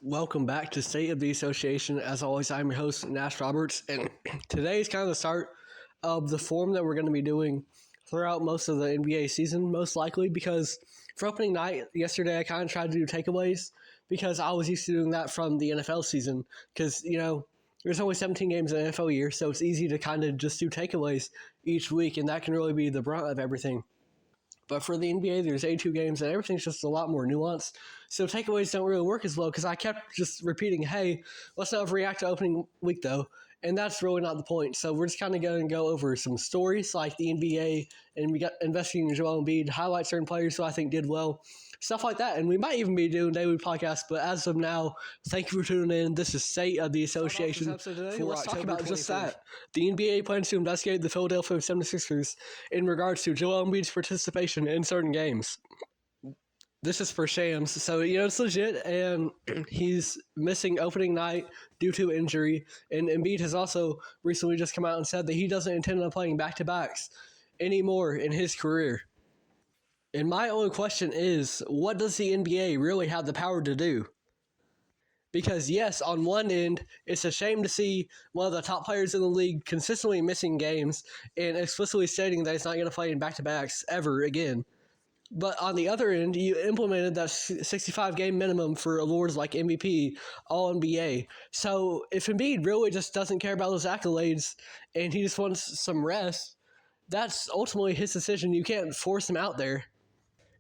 Welcome back to State of the Association. As always, I'm your host, Nash Roberts, and today is kind of the start of the form that we're going to be doing throughout most of the NBA season, most likely, because for opening night yesterday, I kind of tried to do takeaways because I was used to doing that from the NFL season because, there's only 17 games in an NFL year, so it's easy to kind of just do takeaways each week, and that can really be the brunt of everything. But for the NBA, there's 82 games, and everything's just a lot more nuanced. So takeaways don't really work as well because I kept just repeating, hey, let's not overreact to opening week, though. And that's really not the point. So we're just kind of going to go over some stories like the NBA, and we got investigating Joel Embiid, highlight certain players who I think did well, stuff like that. And we might even be doing daily podcasts. But as of now, thank you for tuning in. This is State of the Association. Let's talk about just that. The NBA plans to investigate the Philadelphia 76ers in regards to Joel Embiid's participation in certain games. This is for Shams, so it's legit, and he's missing opening night due to injury, and Embiid has also recently just come out and said that he doesn't intend on playing back-to-backs anymore in his career. And my only question is, what does the NBA really have the power to do? Because yes, on one end, it's a shame to see one of the top players in the league consistently missing games and explicitly stating that he's not going to play in back-to-backs ever again. But on the other end, you implemented that 65-game minimum for awards like MVP, All-NBA. So if Embiid really just doesn't care about those accolades and he just wants some rest, that's ultimately his decision. You can't force him out there.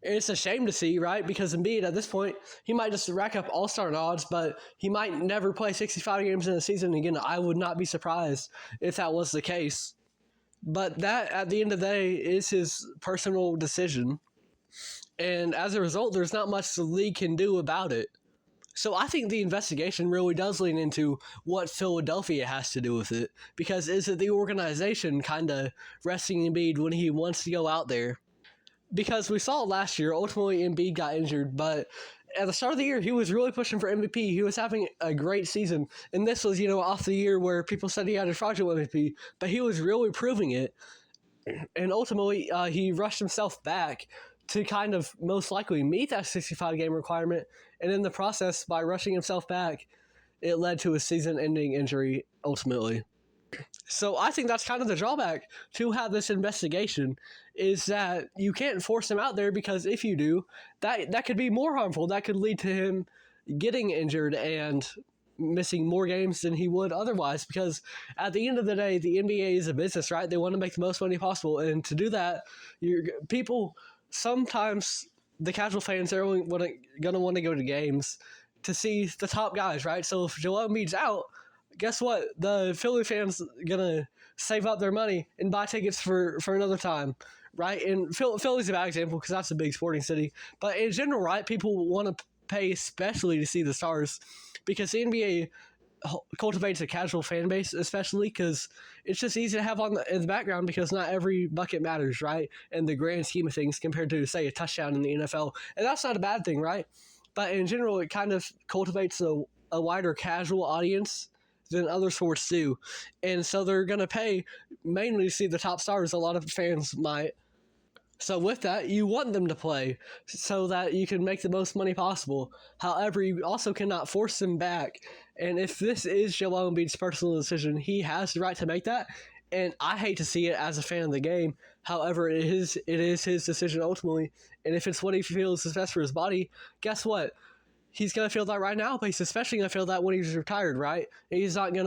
And it's a shame to see, right? Because Embiid, at this point, he might just rack up all-star nods, but he might never play 65 games in a season again. I would not be surprised if that was the case. But that, at the end of the day, is his personal decision. And as a result, there's not much the league can do about it. So I think the investigation really does lean into what Philadelphia has to do with it. Because is it the organization kind of resting Embiid when he wants to go out there? Because we saw last year, ultimately Embiid got injured, but at the start of the year, he was really pushing for MVP. He was having a great season. And this was, off the year where people said he had a fraudulent MVP, but he was really proving it. And ultimately, he rushed himself back to kind of most likely meet that 65-game requirement, and in the process, by rushing himself back, it led to a season-ending injury ultimately. So I think that's kind of the drawback to have this investigation, is that you can't force him out there, because if you do, that could be more harmful. That could lead to him getting injured and missing more games than he would otherwise, because at the end of the day, the NBA is a business, right? They want to make the most money possible, and to do that, sometimes the casual fans are only going to want to go to games to see the top guys, right? So if Joel Embiid's out, guess what? The Philly fans going to save up their money and buy tickets for another time, right? And Philly's a bad example because that's a big sporting city. But in general, right, people want to pay especially to see the stars, because the NBA cultivates a casual fan base, especially because it's just easy to have in the background, because not every bucket matters, right? In the grand scheme of things, compared to, say, a touchdown in the NFL. And that's not a bad thing, right? But in general, it kind of cultivates a wider casual audience than other sports do. And so they're going to pay mainly to see the top stars. A lot of fans might. So with that, you want them to play so that you can make the most money possible. However, you also cannot force them back. And if this is Joel Embiid's personal decision, he has the right to make that. And I hate to see it as a fan of the game. However, it is his decision ultimately. And if it's what he feels is best for his body, guess what? He's going to feel that right now, but he's especially going to feel that when he's retired, right? He's not going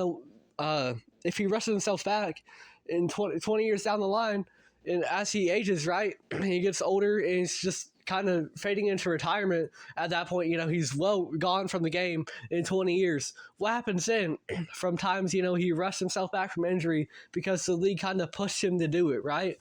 to, if he rushes himself back in 20 years down the line, and as he ages, right, he gets older and he's just kind of fading into retirement. At that point, he's well gone from the game in 20 years. What happens then? From times, he rushed himself back from injury because the league kind of pushed him to do it, right?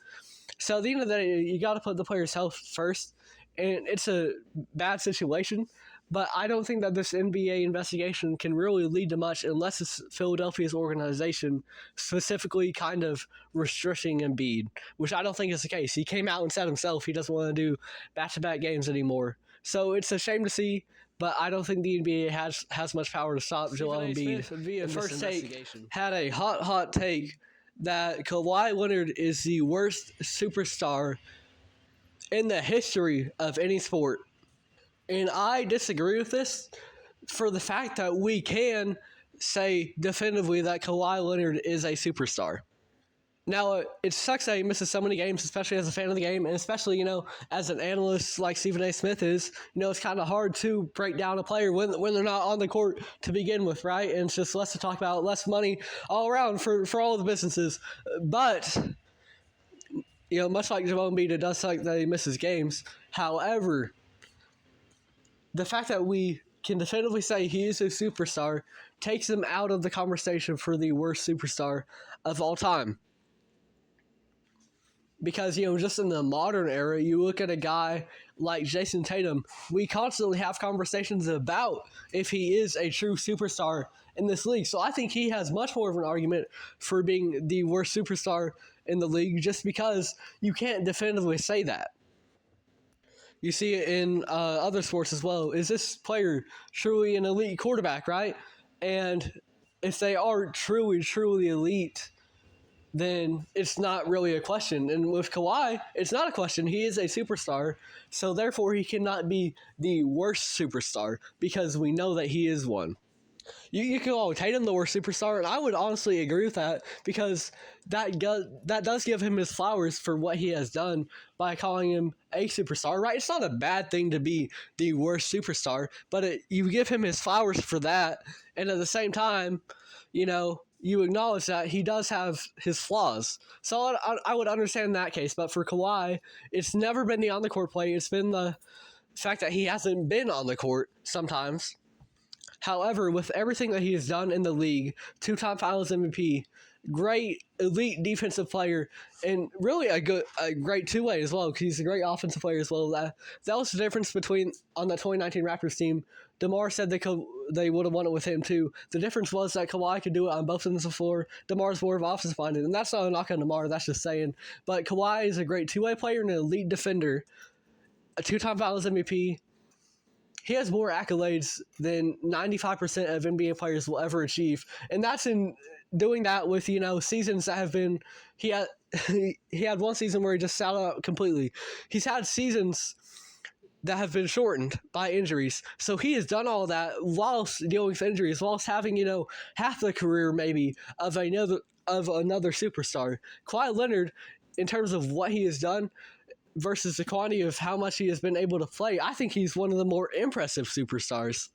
So at the end of the day, you got to put the player's health first, and it's a bad situation. But I don't think that this NBA investigation can really lead to much unless it's Philadelphia's organization specifically kind of restricting Embiid, which I don't think is the case. He came out and said himself he doesn't want to do back-to-back games anymore. So it's a shame to see, but I don't think the NBA has much power to stop Joel Embiid. The First Take had a hot take that Kawhi Leonard is the worst superstar in the history of any sport. And I disagree with this for the fact that we can say definitively that Kawhi Leonard is a superstar. Now, it sucks that he misses so many games, especially as a fan of the game, and especially, as an analyst like Stephen A. Smith is, it's kind of hard to break down a player when they're not on the court to begin with, right? And it's just less to talk about, less money all around for all the businesses. But, much like Joel Embiid, it does suck that he misses games. However, the fact that we can definitively say he is a superstar takes him out of the conversation for the worst superstar of all time. Because, just in the modern era, you look at a guy like Jason Tatum, we constantly have conversations about if he is a true superstar in this league. So I think he has much more of an argument for being the worst superstar in the league just because you can't definitively say that. You see it in other sports as well. Is this player truly an elite quarterback, right? And if they are truly, truly elite, then it's not really a question. And with Kawhi, it's not a question. He is a superstar, so therefore he cannot be the worst superstar because we know that he is one. You can call Tatum the worst superstar, and I would honestly agree with that because that does give him his flowers for what he has done by calling him a superstar, right? It's not a bad thing to be the worst superstar, but you give him his flowers for that, and at the same time, you acknowledge that he does have his flaws. So I would understand that case. But for Kawhi, it's never been the on-the-court play. It's been the fact that he hasn't been on the court sometimes. However, with everything that he has done in the league, 2-time Finals MVP, great elite defensive player, and really a great two-way as well because he's a great offensive player as well. That was the difference between on the 2019 Raptors team. DeMar said they would have won it with him too. The difference was that Kawhi could do it on both ends of the floor. DeMar's more of offensive-minded, and that's not a knock on DeMar, that's just saying. But Kawhi is a great two-way player and an elite defender, a 2-time Finals MVP. He has more accolades than 95% of NBA players will ever achieve, and that's in doing that with seasons that have been. He had one season where he just sat out completely. He's had seasons that have been shortened by injuries, so he has done all that whilst dealing with injuries, whilst having half the career maybe of another superstar. Kawhi Leonard, in terms of what he has done versus the quantity of how much he has been able to play, I think he's one of the more impressive superstars.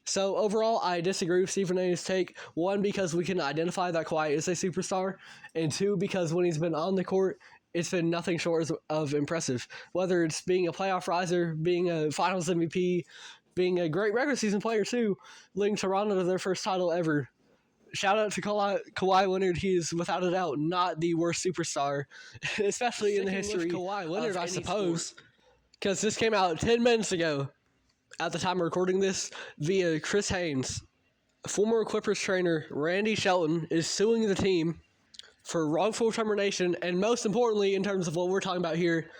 So overall, I disagree with Stephen A's take. One, because we can identify that Kawhi is a superstar, and two, because when he's been on the court, it's been nothing short of impressive. Whether it's being a playoff riser, being a Finals MVP, being a great regular season player too, leading Toronto to their first title ever. Shout out to Kawhi Leonard. He is without a doubt not the worst superstar, especially in the history of Kawhi Leonard, I suppose, because this came out 10 minutes ago at the time of recording this via Chris Haynes. Former Clippers trainer Randy Shelton is suing the team for wrongful termination, and most importantly, in terms of what we're talking about here,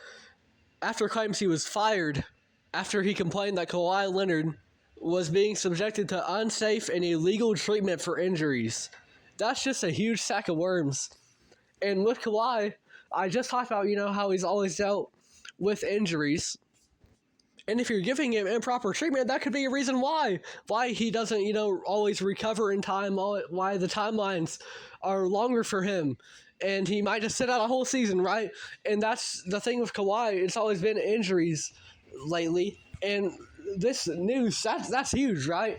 after claims he was fired after he complained that Kawhi Leonard was being subjected to unsafe and illegal treatment for injuries. That's just a huge sack of worms. And with Kawhi, I just talked about, how he's always dealt with injuries. And if you're giving him improper treatment, that could be a reason why he doesn't, always recover in time, why the timelines are longer for him. And he might just sit out a whole season, right? And that's the thing with Kawhi. It's always been injuries lately. And this news, that's huge, right?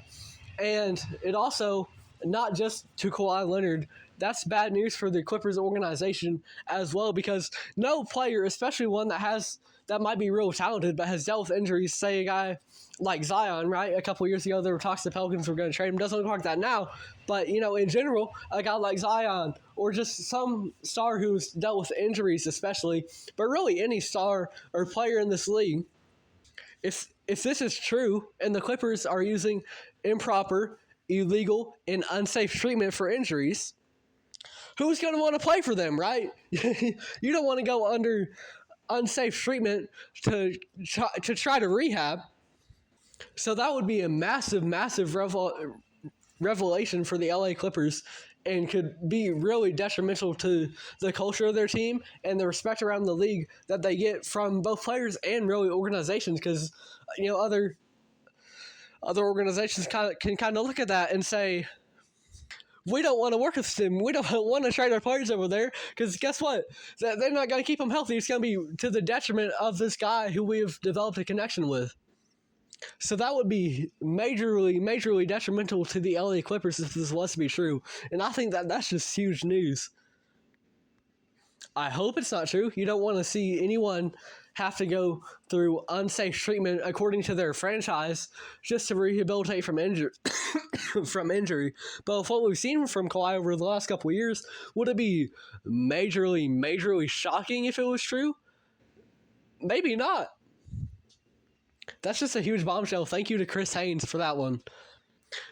And it also, not just to Kawhi Leonard, that's bad news for the Clippers organization as well, because no player, especially one that might be real talented but has dealt with injuries, say a guy like Zion, right? A couple years ago, there were talks the Pelicans were going to trade him. Doesn't look like that now, but, in general, a guy like Zion or just some star who's dealt with injuries especially, but really any star or player in this league, if this is true and the Clippers are using improper, illegal, and unsafe treatment for injuries, who's going to want to play for them, right? You don't want to go under unsafe treatment to try to rehab. So that would be a massive, massive revelation for the LA Clippers and could be really detrimental to the culture of their team and the respect around the league that they get from both players and really organizations, because other organizations can kind of look at that and say, we don't want to work with them. We don't want to trade our players over there because guess what? They're not going to keep them healthy. It's going to be to the detriment of this guy who we've developed a connection with. So that would be majorly detrimental to the LA Clippers if this was to be true. And I think that's just huge news. I hope it's not true. You don't want to see anyone have to go through unsafe treatment according to their franchise just to rehabilitate from injury. But with what we've seen from Kawhi over the last couple of years, would it be majorly shocking if it was true? Maybe not. That's just a huge bombshell. Thank you to Chris Haynes for that one.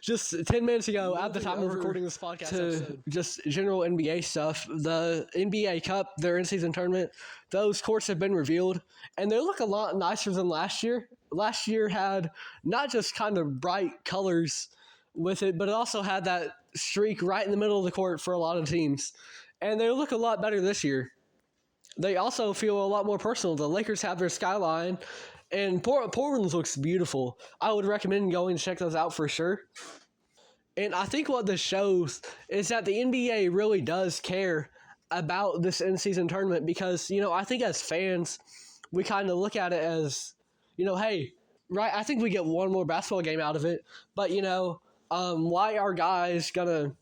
Just 10 minutes ago, at the time of recording this podcast episode, just general NBA stuff. The NBA Cup, their in-season tournament, those courts have been revealed, and they look a lot nicer than last year. Last year had not just kind of bright colors with it, but it also had that streak right in the middle of the court for a lot of teams. And they look a lot better this year. They also feel a lot more personal. The Lakers have their skyline, and Portland's looks beautiful. I would recommend going to check those out for sure. And I think what this shows is that the NBA really does care about this in-season tournament because, I think as fans, we kind of look at it as, hey, right, I think we get one more basketball game out of it. But, why are guys going to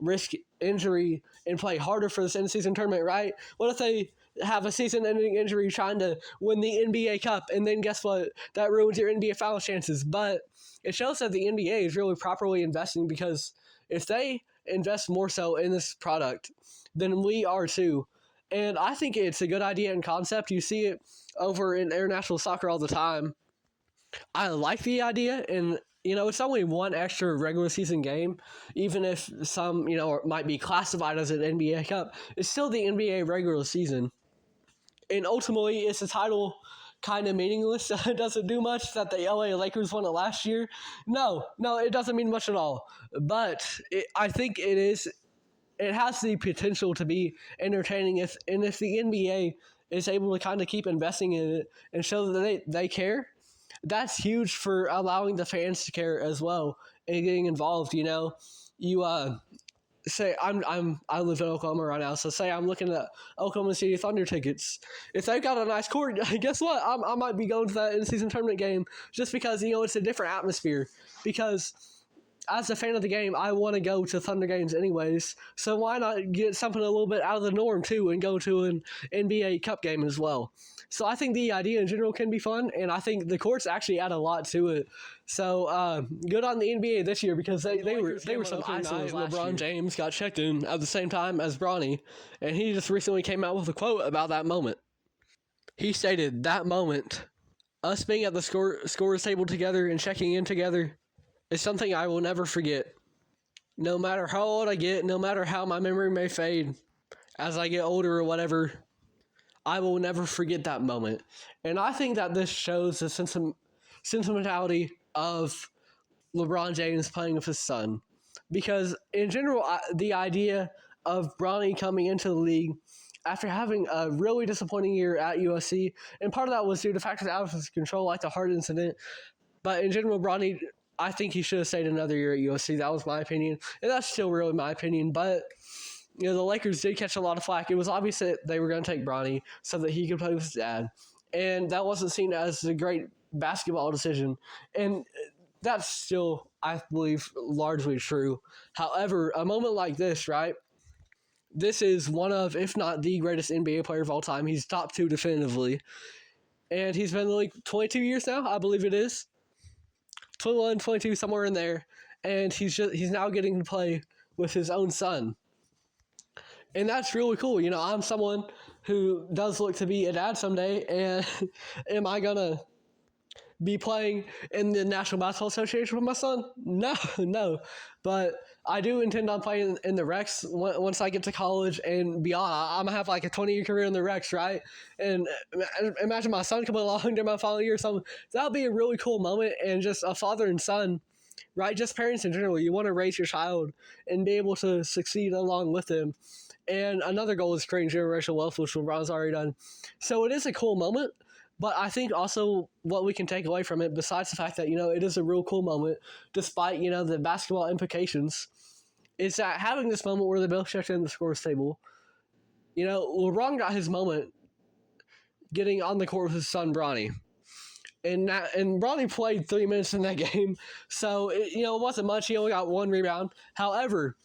risk injury and play harder for this in-season tournament, right? What if they have a season-ending injury trying to win the NBA Cup, and then guess what? That ruins your NBA Finals chances. But it shows that the NBA is really properly investing because if they invest more so in this product, then we are too. And I think it's a good idea and concept. You see it over in international soccer all the time. I like the idea, and it's only one extra regular season game, even if some, might be classified as an NBA Cup. It's still the NBA regular season. And ultimately, it's a title kind of meaningless. It doesn't do much that the LA Lakers won it last year. No, it doesn't mean much at all. But I think it has the potential to be entertaining if the NBA is able to kind of keep investing in it and show that they care. That's huge for allowing the fans to care as well and getting involved. Say I live in Oklahoma right now, so say I'm looking at Oklahoma City Thunder tickets. If they've got a nice court, guess what? I might be going to that in-season tournament game just because it's a different atmosphere. Because as a fan of the game, I want to go to Thunder games anyways. So why not get something a little bit out of the norm too and go to an NBA Cup game as well? So I think the idea in general can be fun, and I think the courts actually add a lot to it. So good on the NBA this year because they were some isos last LeBron year. James got checked in at the same time as Bronny, and he just recently came out with a quote about that moment. He stated, "That moment, us being at the scorer's table together and checking in together, is something I will never forget. No matter how old I get, no matter how my memory may fade as I get older or whatever, I will never forget that moment." And I think that this shows the sentimentality of LeBron James playing with his son. Because in general, the idea of Bronny coming into the league after having a really disappointing year at USC, and part of that was due to factors out of his control, like the heart incident. But in general, Bronny, I think he should have stayed another year at USC. That was my opinion. And that's still really my opinion. But the Lakers did catch a lot of flack. It was obvious that they were going to take Bronny so that he could play with his dad. And that wasn't seen as a great basketball decision. And that's still, I believe, largely true. However, a moment like this, right? This is one of, if not the greatest NBA player of all time. He's top 2 definitively. And he's been in the league 22 years now, I believe it is. 21, 22, somewhere in there. And he's now getting to play with his own son. And that's really cool. I'm someone who does look to be a dad someday, and am I going to be playing in the National Basketball Association with my son? No. But I do intend on playing in the Recs once I get to college and beyond. I'm going to have like a 20-year career in the Recs, right? And imagine my son coming along during my final year or something. That would be a really cool moment, and just a father and son, right? Just parents in general. You want to raise your child and be able to succeed along with them. And another goal is creating generational wealth, which LeBron's already done. So it is a cool moment, But I think also what we can take away from it, besides the fact that, it is a real cool moment, despite, the basketball implications, is that having this moment where they both checked in the scores table, LeBron got his moment getting on the court with his son, Bronny. And Bronny played 3 minutes in that game, so it wasn't much. He only got 1 rebound. However,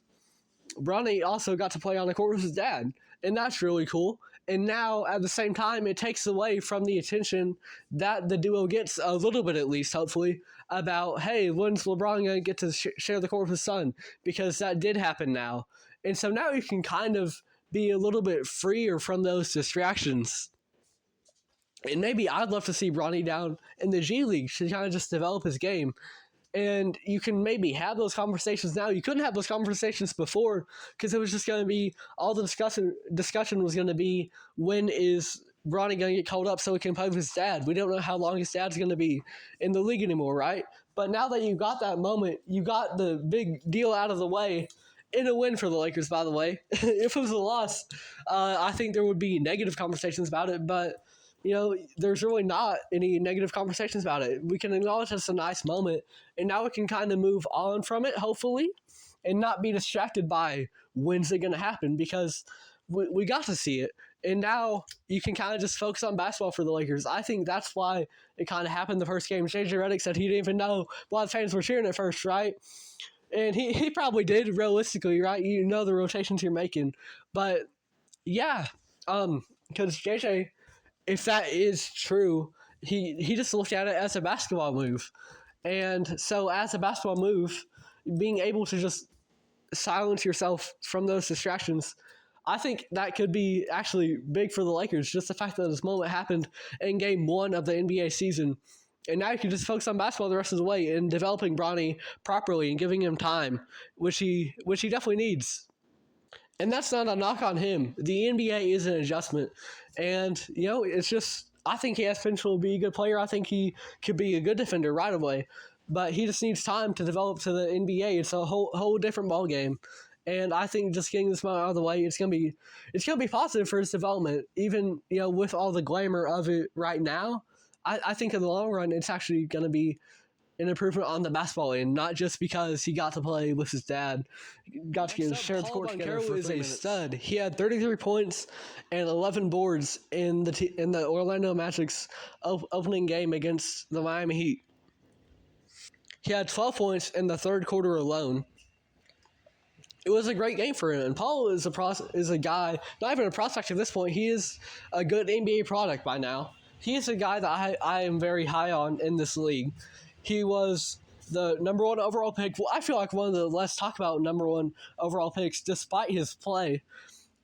Bronny also got to play on the court with his dad, and that's really cool. And now, at the same time, it takes away from the attention that the duo gets, a little bit at least, hopefully, about, hey, when's LeBron going to get to share the court with his son? Because that did happen now. And so now you can kind of be a little bit freer from those distractions. And maybe I'd love to see Bronny down in the G League to kind of just develop his game. And you can maybe have those conversations now. You couldn't have those conversations before because it was just going to be all the discussion was going to be, when is Bronny going to get called up so he can play with his dad? We don't know how long his dad's going to be in the league anymore, right? But now that you got that moment, you got the big deal out of the way. In a win for the Lakers, by the way. If it was a loss, I think there would be negative conversations about it, but there's really not any negative conversations about it. We can acknowledge it's a nice moment, and now we can kind of move on from it, hopefully, and not be distracted by when's it going to happen, because we got to see it. And now you can kind of just focus on basketball for the Lakers. I think that's why it kind of happened the first game. JJ Redick said he didn't even know why the fans were cheering at first, right? And he probably did, realistically, right? The rotations you're making. But, yeah, because JJ, if that is true, he just looked at it as a basketball move. And so as a basketball move, being able to just silence yourself from those distractions, I think that could be actually big for the Lakers. Just the fact that this moment happened in game 1 of the NBA season. And now you can just focus on basketball the rest of the way and developing Bronny properly and giving him time, which he definitely needs. And that's not a knock on him. The NBA is an adjustment. And, it's just, I think he has potential to be a good player. I think he could be a good defender right away. But he just needs time to develop to the NBA. It's a whole different ballgame. And I think just getting this moment out of the way, it's gonna be positive for his development. Even, with all the glamour of it right now, I think in the long run, it's actually going to be an improvement on the basketball end, not just because he got to play with his dad, got to share the court together for 3 minutes. Stud. He had 33 points and 11 boards in the Orlando Magic's opening game against the Miami Heat. He had 12 points in the third quarter alone. It was a great game for him. And Paul is a guy, not even a prospect at this point. He is a good NBA product by now. He is a guy that I am very high on in this league. He was the number 1 overall pick. Well, I feel like one of the less talked about number 1 overall picks, despite his play.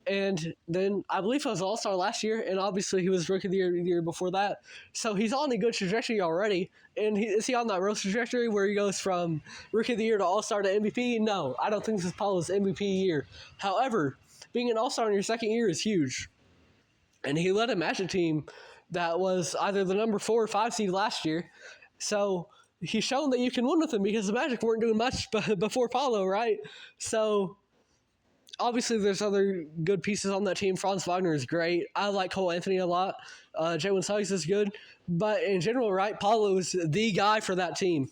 And then I believe he was All-Star last year, and obviously he was Rookie of the Year before that. So he's on a good trajectory already. And is he on that real trajectory where he goes from Rookie of the Year to All-Star to MVP? No, I don't think this is Paul's MVP year. However, being an All-Star in your second year is huge. And he led a Magic team that was either the number 4 or 5 seed last year. So he's shown that you can win with him because the Magic weren't doing much before Paulo, right? So obviously there's other good pieces on that team. Franz Wagner is great. I like Cole Anthony a lot. Jalen Suggs is good. But in general, right, Paulo is the guy for that team.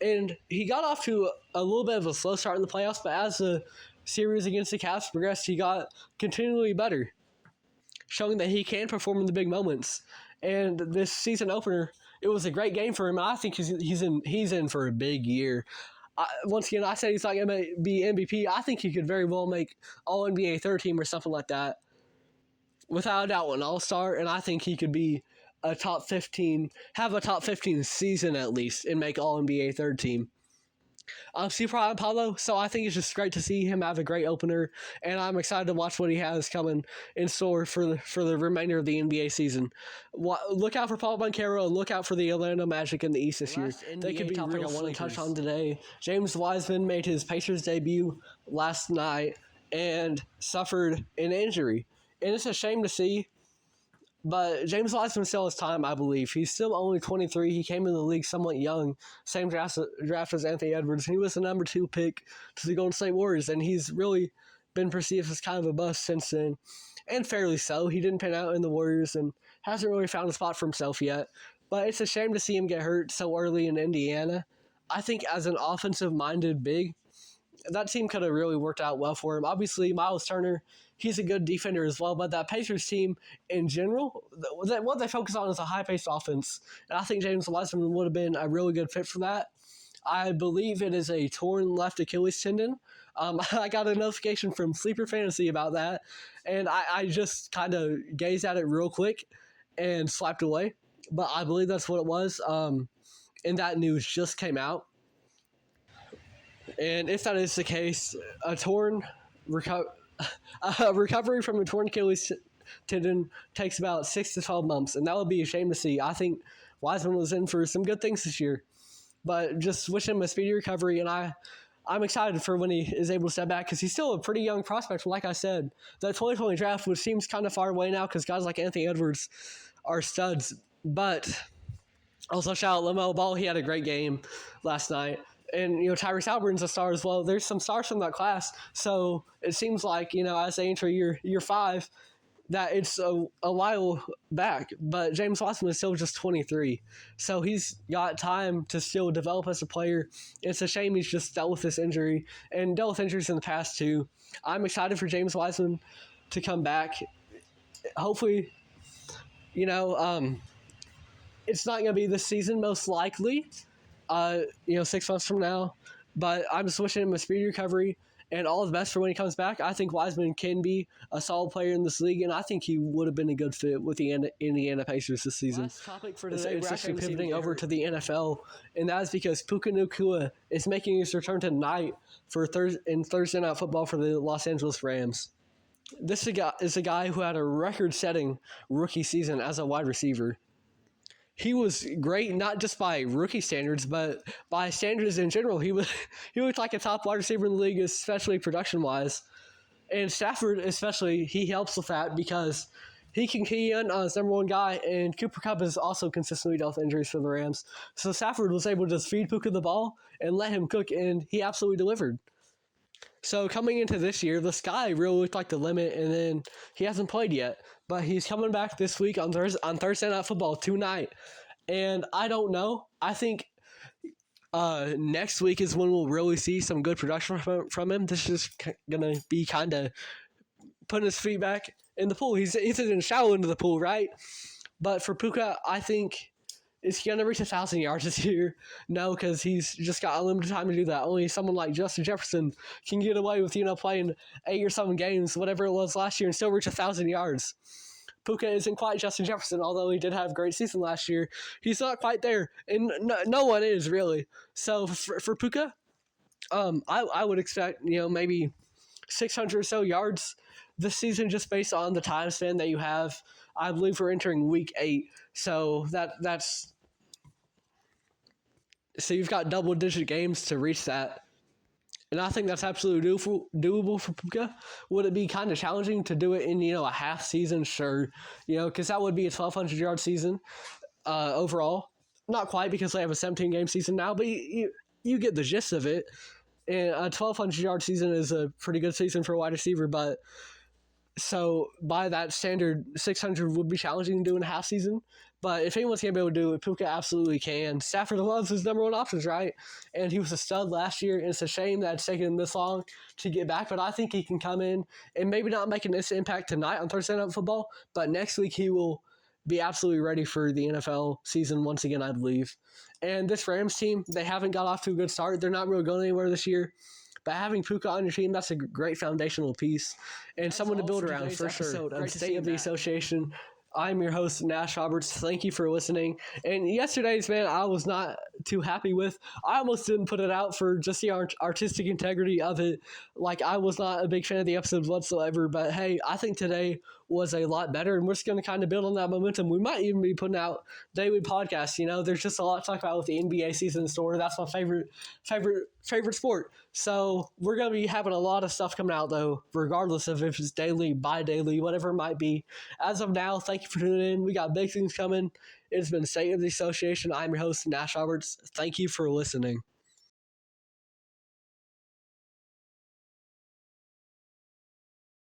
And he got off to a little bit of a slow start in the playoffs, but as the series against the Cavs progressed, he got continually better, showing that he can perform in the big moments. And this season opener, it was a great game for him. I think he's in for a big year. Once again, I said he's not going to be MVP. I think he could very well make All-NBA third team or something like that. Without a doubt, an All-Star, and I think he could be a top 15, have a top 15 season at least, and make All-NBA third team. I'm super proud of Paulo, so I think it's just great to see him have a great opener, and I'm excited to watch what he has coming in store for the remainder of the NBA season. Look out for Paul Banchero and look out for the Orlando Magic in the East this year. They could be topic I want to touch on today. James Wiseman made his Pacers debut last night and suffered an injury, and it's a shame to see. But James Wiseman still has time, I believe. He's still only 23. He came in the league somewhat young, same draft as Anthony Edwards. And he was the number 2 pick to the Golden State Warriors, and he's really been perceived as kind of a bust since then, and fairly so. He didn't pan out in the Warriors, and hasn't really found a spot for himself yet. But it's a shame to see him get hurt so early in Indiana. I think as an offensive-minded big, that team could have really worked out well for him. Obviously, Miles Turner, he's a good defender as well, but that Pacers team in general, what they focus on is a high-paced offense, and I think James Wiseman would have been a really good fit for that. I believe it is a torn left Achilles tendon. I got a notification from Sleeper Fantasy about that, and I just kind of gazed at it real quick and swiped away. But I believe that's what it was, and that news just came out. And if that is the case, a recovery from a torn Achilles tendon takes about 6 to 12 months, and that would be a shame to see. I think Wiseman was in for some good things this year, but just wish him a speedy recovery, and I'm excited for when he is able to step back because he's still a pretty young prospect. Like I said, the 2020 draft, which seems kind of far away now because guys like Anthony Edwards are studs, but also shout out LaMelo Ball. He had a great game last night. And, Tyrese Halliburton's a star as well. There's some stars from that class. So it seems like, as they enter year 5, that it's a while back. But James Wiseman is still just 23. So he's got time to still develop as a player. It's a shame he's just dealt with this injury and dealt with injuries in the past too. I'm excited for James Wiseman to come back. Hopefully, it's not going to be this season most likely. 6 months from now. But I'm just wishing him a speedy recovery and all the best for when he comes back. I think Wiseman can be a solid player in this league, and I think he would have been a good fit with the Indiana Pacers this season. Last topic for today, we're actually pivoting over to the NFL, and that is because Puka Nacua is making his return tonight for Thursday Night Football for the Los Angeles Rams. This is a guy who had a record-setting rookie season as a wide receiver. He was great, not just by rookie standards, but by standards in general. He looked like a top wide receiver in the league, especially production-wise. And Stafford, especially, he helps with that because he can key in on his number one guy, and Cooper Kupp has also consistently dealt with injuries for the Rams. So Stafford was able to just feed Puka the ball and let him cook, and he absolutely delivered. So coming into this year, the sky really looked like the limit, and then he hasn't played yet. But he's coming back this week on Thursday Night Football tonight. And I don't know. I think next week is when we'll really see some good production from him. This is going to be kind of putting his feet back in the pool. He's in shallow into the pool, right? But for Puka, I think is he going to reach 1,000 yards this year? No, because he's just got unlimited time to do that. Only someone like Justin Jefferson can get away with, playing 8 or 7 games, whatever it was last year, and still reach 1,000 yards. Puka isn't quite Justin Jefferson, although he did have a great season last year. He's not quite there, and no one is, really. So for Puka, I would expect, maybe 600 or so yards this season just based on the time span that you have. I believe we're entering week 8, so that's... So you've got double-digit games to reach that. And I think that's absolutely doable for Puka. Would it be kind of challenging to do it in, a half season? Sure. Because that would be a 1,200-yard season overall. Not quite because they have a 17-game season now, but you get the gist of it. And a 1,200-yard season is a pretty good season for a wide receiver, but so by that standard, 600 would be challenging to do in a half season. But if anyone's going to be able to do it, Puka absolutely can. Stafford loves his number one options, right? And he was a stud last year, and it's a shame that it's taken him this long to get back. But I think he can come in and maybe not make an instant impact tonight on Thursday Night Football, but next week he will be absolutely ready for the NFL season once again, I believe. And this Rams team, they haven't got off to a good start. They're not really going anywhere this year. But having Puka on your team, that's a great foundational piece and that's someone to build around for sure. Great State of the Association. I'm your host, Nash Roberts. Thank you for listening. And yesterday's, man, I was not too happy with. I almost didn't put it out for just the artistic integrity of it. Like, I was not a big fan of the episode whatsoever. But, hey, I think today was a lot better, and we're just going to kind of build on that momentum. We might even be putting out daily podcasts. There's just a lot to talk about with the NBA season in store. That's my favorite sport. So we're going to be having a lot of stuff coming out, though, regardless of if it's daily, bi-daily, whatever it might be. As of now, thank you for tuning in. We got big things coming. It's been State of the Association. I'm your host, Nash Roberts. Thank you for listening.